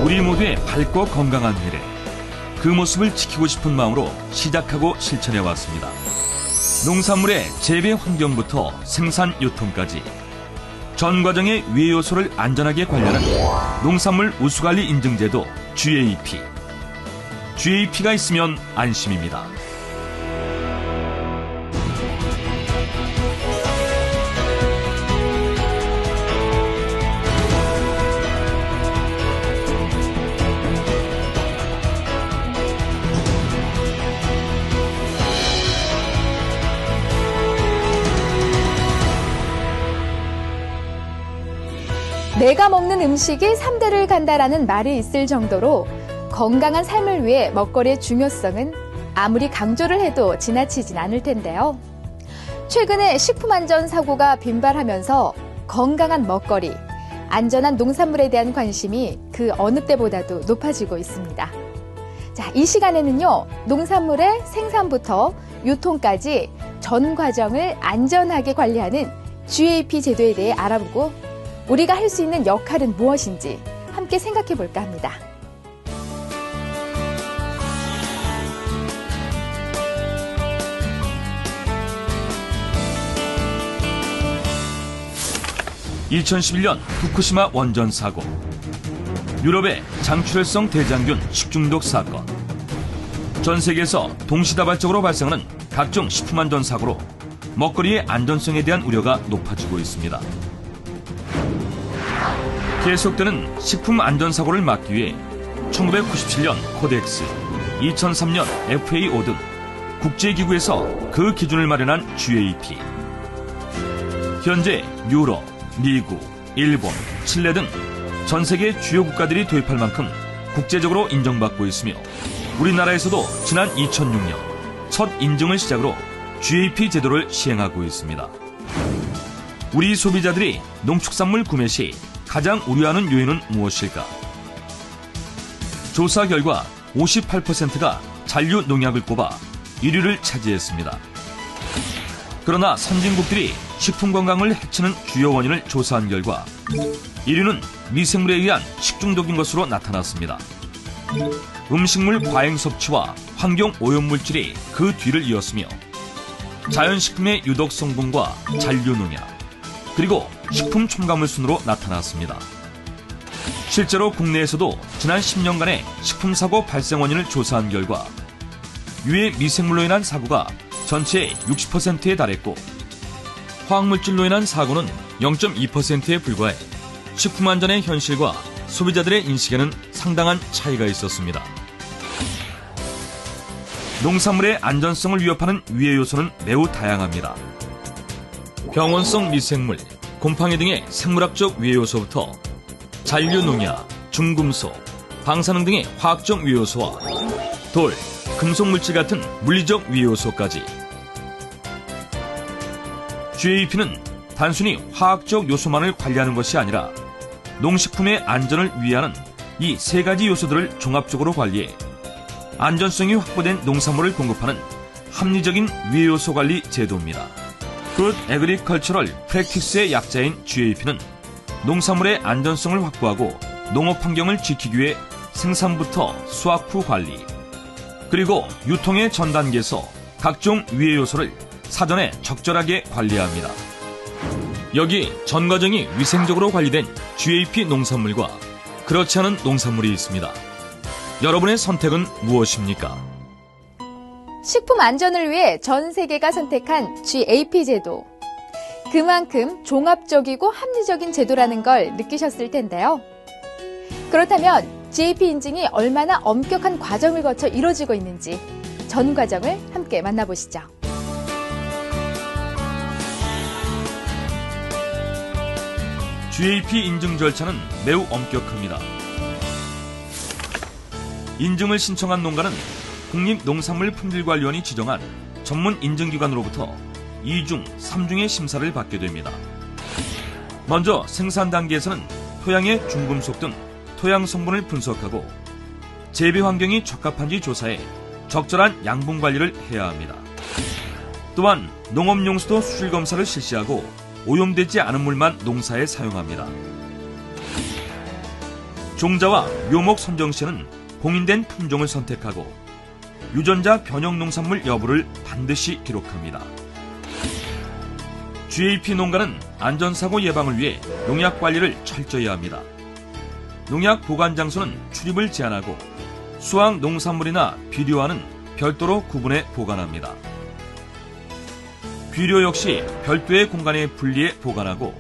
우리 모두의 밝고 건강한 미래, 그 모습을 지키고 싶은 마음으로 시작하고 실천해 왔습니다. 농산물의 재배 환경부터 생산 유통까지 전 과정의 위해 요소를 안전하게 관리하는 농산물 우수관리 인증제도 GAP. GAP가 있으면 안심입니다. 내가 먹는 음식이 3대를 간다라는 말이 있을 정도로 건강한 삶을 위해 먹거리의 중요성은 아무리 강조를 해도 지나치진 않을 텐데요. 최근에 식품안전 사고가 빈발하면서 건강한 먹거리, 안전한 농산물에 대한 관심이 그 어느 때보다도 높아지고 있습니다. 자, 이 시간에는요, 농산물의 생산부터 유통까지 전 과정을 안전하게 관리하는 GAP 제도에 대해 알아보고 우리가 할 수 있는 역할은 무엇인지 함께 생각해 볼까 합니다. (2011년) 후쿠시마 원전 사고, 유럽의 장출혈성 대장균 식중독 사건, 전 세계에서 동시다발적으로 발생하는 각종 식품안전 사고로 먹거리의 안전성에 대한 우려가 높아지고 있습니다. 계속되는 식품 안전사고를 막기 위해 1997년 코덱스, 2003년 FAO 등 국제기구에서 그 기준을 마련한 GAP. 현재 유럽, 미국, 일본, 칠레 등 전 세계 주요 국가들이 도입할 만큼 국제적으로 인정받고 있으며 우리나라에서도 지난 2006년 첫 인증을 시작으로 GAP 제도를 시행하고 있습니다. 우리 소비자들이 농축산물 구매 시 가장 우려하는 요인은 무엇일까? 조사 결과 58%가 잔류 농약을 꼽아 1위를 차지했습니다. 그러나 선진국들이 식품 건강을 해치는 주요 원인을 조사한 결과 1위는 미생물에 의한 식중독인 것으로 나타났습니다. 음식물 과잉 섭취와 환경 오염물질이 그 뒤를 이었으며 자연식품의 유독 성분과 잔류 농약, 그리고 식품 첨가물 순으로 나타났습니다. 실제로 국내에서도 지난 10년간의 식품사고 발생 원인을 조사한 결과 유해 미생물로 인한 사고가 전체의 60%에 달했고 화학물질로 인한 사고는 0.2%에 불과해 식품안전의 현실과 소비자들의 인식에는 상당한 차이가 있었습니다. 농산물의 안전성을 위협하는 위해 요소는 매우 다양합니다. 병원성 미생물, 곰팡이 등의 생물학적 위해 요소부터 잔류 농약, 중금속, 방사능 등의 화학적 위해 요소와 돌, 금속 물질 같은 물리적 위해 요소까지. GAP는 단순히 화학적 요소만을 관리하는 것이 아니라 농식품의 안전을 위하는 이 세 가지 요소들을 종합적으로 관리해 안전성이 확보된 농산물을 공급하는 합리적인 위해 요소 관리 제도입니다. Good Agricultural Practice의 약자인 GAP는 농산물의 안전성을 확보하고 농업 환경을 지키기 위해 생산부터 수확 후 관리, 그리고 유통의 전 단계에서 각종 위해 요소를 사전에 적절하게 관리합니다. 여기 전 과정이 위생적으로 관리된 GAP 농산물과 그렇지 않은 농산물이 있습니다. 여러분의 선택은 무엇입니까? 식품 안전을 위해 전 세계가 선택한 GAP 제도. 그만큼 종합적이고 합리적인 제도라는 걸 느끼셨을 텐데요. 그렇다면 GAP 인증이 얼마나 엄격한 과정을 거쳐 이루어지고 있는지 전 과정을 함께 만나보시죠. GAP 인증 절차는 매우 엄격합니다. 인증을 신청한 농가는 국립농산물품질관리원이 지정한 전문 인증기관으로부터 2중, 3중의 심사를 받게 됩니다. 먼저 생산 단계에서는 토양의 중금속 등 토양 성분을 분석하고 재배 환경이 적합한지 조사해 적절한 양분 관리를 해야 합니다. 또한 농업용수도 수질 검사를 실시하고 오염되지 않은 물만 농사에 사용합니다. 종자와 묘목 선정 시에는 공인된 품종을 선택하고 유전자 변형 농산물 여부를 반드시 기록합니다. GAP 농가는 안전사고 예방을 위해 농약 관리를 철저히 합니다. 농약 보관 장소는 출입을 제한하고 수확 농산물이나 비료와는 별도로 구분해 보관합니다. 비료 역시 별도의 공간에 분리해 보관하고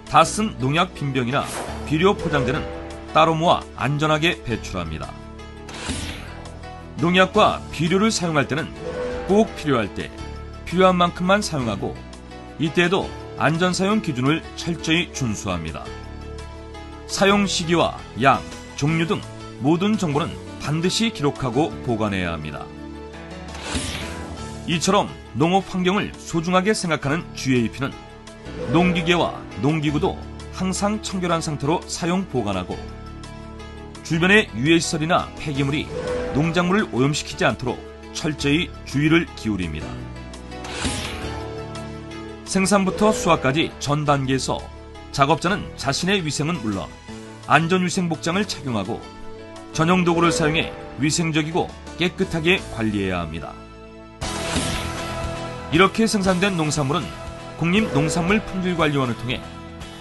다 쓴 농약 빈병이나 비료 포장재는 따로 모아 안전하게 배출합니다. 농약과 비료를 사용할 때는 꼭 필요할 때 필요한 만큼만 사용하고 이때에도 안전사용 기준을 철저히 준수합니다. 사용 시기와 양, 종류 등 모든 정보는 반드시 기록하고 보관해야 합니다. 이처럼 농업 환경을 소중하게 생각하는 GAP는 농기계와 농기구도 항상 청결한 상태로 사용 보관하고 주변의 유해시설이나 폐기물이 농작물을 오염시키지 않도록 철저히 주의를 기울입니다. 생산부터 수확까지 전 단계에서 작업자는 자신의 위생은 물론 안전위생 복장을 착용하고 전용 도구를 사용해 위생적이고 깨끗하게 관리해야 합니다. 이렇게 생산된 농산물은 국립농산물품질관리원을 통해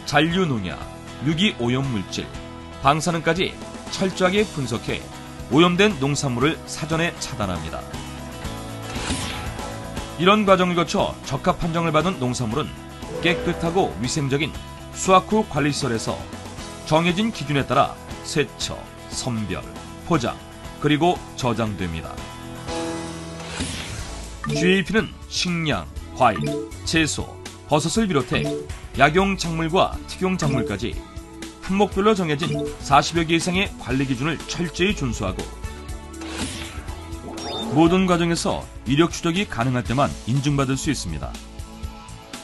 잔류농약, 유기오염물질, 방사능까지 철저하게 분석해 오염된 농산물을 사전에 차단합니다. 이런 과정을 거쳐 적합 판정을 받은 농산물은 깨끗하고 위생적인 수확 후 관리시설에서 정해진 기준에 따라 세척, 선별, 포장, 그리고 저장됩니다. GAP는 식량, 과일, 채소, 버섯을 비롯해 약용 작물과 특용 작물까지 품목별로 정해진 40여 개 이상의 관리 기준을 철저히 준수하고 모든 과정에서 이력 추적이 가능할 때만 인증받을 수 있습니다.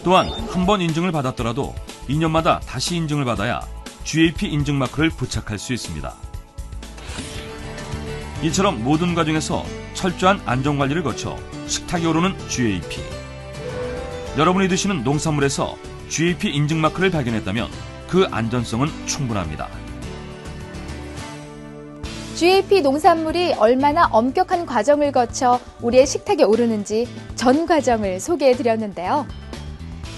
또한 한 번 인증을 받았더라도 2년마다 다시 인증을 받아야 GAP 인증 마크를 부착할 수 있습니다. 이처럼 모든 과정에서 철저한 안전관리를 거쳐 식탁에 오르는 GAP. 여러분이 드시는 농산물에서 GAP 인증 마크를 발견했다면 그 안전성은 충분합니다. GAP 농산물이 얼마나 엄격한 과정을 거쳐 우리의 식탁에 오르는지 전 과정을 소개해드렸는데요.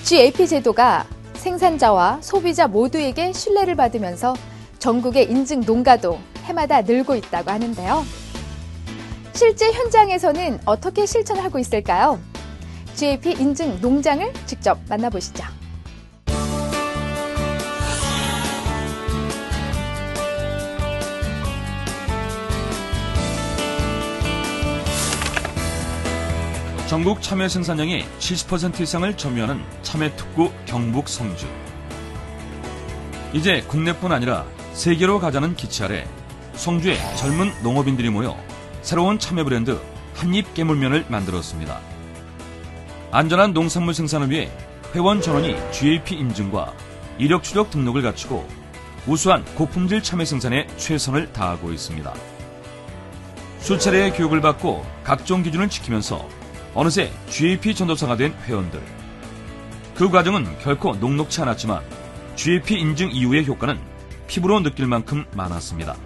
GAP 제도가 생산자와 소비자 모두에게 신뢰를 받으면서 전국의 인증 농가도 해마다 늘고 있다고 하는데요. 실제 현장에서는 어떻게 실천하고 있을까요? GAP 인증 농장을 직접 만나보시죠. 전국 참외 생산량의 70% 이상을 점유하는 참외특구 경북 성주. 이제 국내뿐 아니라 세계로 가자는 기치 아래 성주의 젊은 농업인들이 모여 새로운 참외 브랜드 한입 깨물면을 만들었습니다. 안전한 농산물 생산을 위해 회원 전원이 GAP 인증과 이력 추적 등록을 갖추고 우수한 고품질 참외 생산에 최선을 다하고 있습니다. 수차례의 교육을 받고 각종 기준을 지키면서 어느새 GAP 전도사가 된 회원들. 그 과정은 결코 녹록치 않았지만 GAP 인증 이후의 효과는 피부로 느낄 만큼 많았습니다.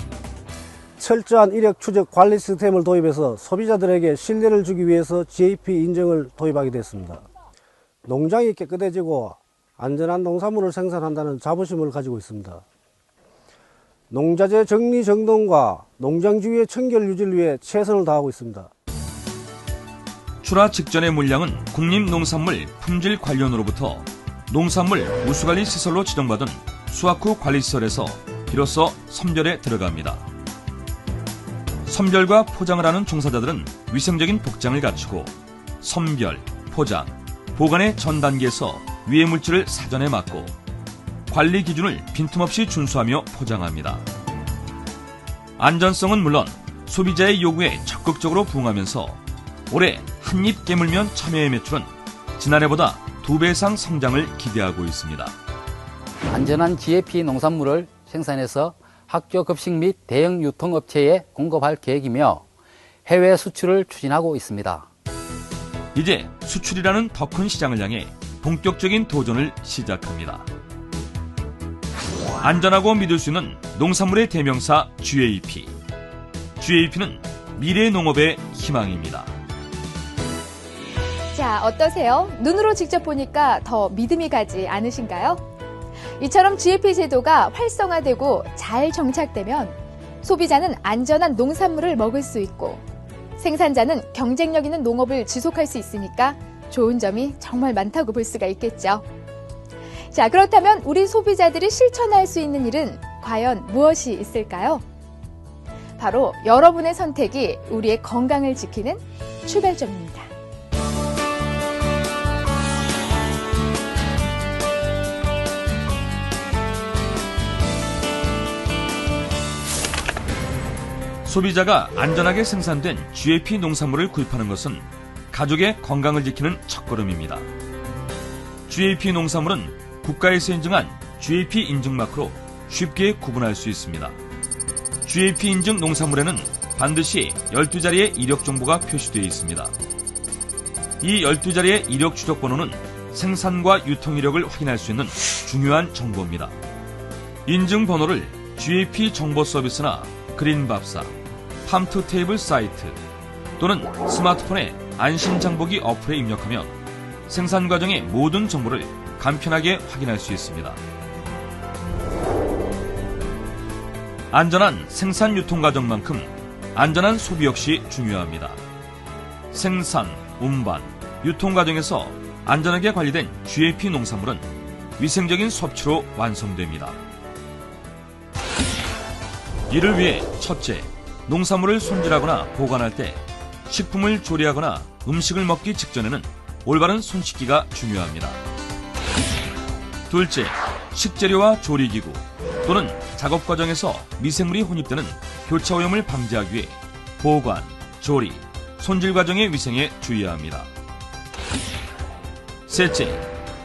철저한 이력 추적 관리 시스템을 도입해서 소비자들에게 신뢰를 주기 위해서 GAP 인증을 도입하게 됐습니다. 농장이 깨끗해지고 안전한 농산물을 생산한다는 자부심을 가지고 있습니다. 농자재 정리 정돈과 농장 주위의 청결 유지를 위해 최선을 다하고 있습니다. 출하 직전의 물량은 국립농산물 품질관리원으로부터 농산물 우수관리 시설로 지정받은 수확 후 관리시설에서 비로소 선별에 들어갑니다. 선별과 포장을 하는 종사자들은 위생적인 복장을 갖추고 선별, 포장, 보관의 전 단계에서 유해 물질을 사전에 막고 관리 기준을 빈틈없이 준수하며 포장합니다. 안전성은 물론 소비자의 요구에 적극적으로 부응하면서 올해 한입 깨물면 참외의 매출은 지난해보다 2배 이상 성장을 기대하고 있습니다. 안전한 GAP 농산물을 생산해서 학교 급식 및 대형 유통업체에 공급할 계획이며 해외 수출을 추진하고 있습니다. 이제 수출이라는 더 큰 시장을 향해 본격적인 도전을 시작합니다. 안전하고 믿을 수 있는 농산물의 대명사 GAP. GAP는 미래 농업의 희망입니다. 자, 어떠세요? 눈으로 직접 보니까 더 믿음이 가지 않으신가요? 이처럼 GAP 제도가 활성화되고 잘 정착되면 소비자는 안전한 농산물을 먹을 수 있고 생산자는 경쟁력 있는 농업을 지속할 수 있으니까 좋은 점이 정말 많다고 볼 수가 있겠죠. 자, 그렇다면 우리 소비자들이 실천할 수 있는 일은 과연 무엇이 있을까요? 바로 여러분의 선택이 우리의 건강을 지키는 출발점입니다. 소비자가 안전하게 생산된 GAP 농산물을 구입하는 것은 가족의 건강을 지키는 첫걸음입니다. GAP 농산물은 국가에서 인증한 GAP 인증 마크로 쉽게 구분할 수 있습니다. GAP 인증 농산물에는 반드시 12자리의 이력 정보가 표시되어 있습니다. 이 12자리의 이력 추적 번호는 생산과 유통 이력을 확인할 수 있는 중요한 정보입니다. 인증 번호를 GAP 정보 서비스나 그린밥사, 팜투테이블 사이트 또는 스마트폰의 안심장보기 어플에 입력하면 생산 과정의 모든 정보를 간편하게 확인할 수 있습니다. 안전한 생산 유통 과정만큼 안전한 소비 역시 중요합니다. 생산, 운반, 유통 과정에서 안전하게 관리된 GAP 농산물은 위생적인 섭취로 완성됩니다. 이를 위해 첫째, 농산물을 손질하거나 보관할 때 식품을 조리하거나 음식을 먹기 직전에는 올바른 손 씻기가 중요합니다. 둘째, 식재료와 조리기구 또는 작업 과정에서 미생물이 혼입되는 교차 오염을 방지하기 위해 보관, 조리, 손질 과정의 위생에 주의해야 합니다. 셋째,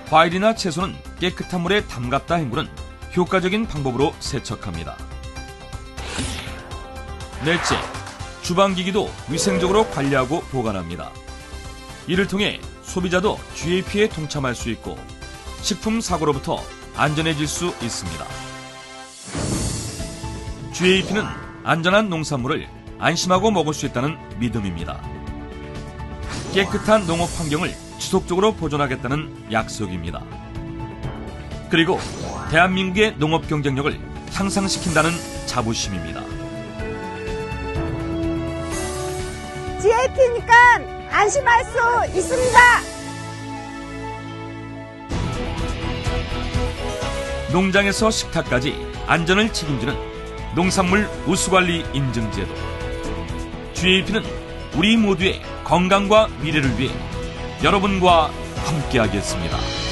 과일이나 채소는 깨끗한 물에 담갔다 헹구는 효과적인 방법으로 세척합니다. 넷째, 주방기기도 위생적으로 관리하고 보관합니다. 이를 통해 소비자도 GAP에 동참할 수 있고 식품 사고로부터 안전해질 수 있습니다. GAP는 안전한 농산물을 안심하고 먹을 수 있다는 믿음입니다. 깨끗한 농업 환경을 지속적으로 보존하겠다는 약속입니다. 그리고 대한민국의 농업 경쟁력을 향상시킨다는 자부심입니다. GAP니까 안심할 수 있습니다. 농장에서 식탁까지 안전을 책임지는 농산물 우수관리 인증제도. GAP는 우리 모두의 건강과 미래를 위해 여러분과 함께하겠습니다.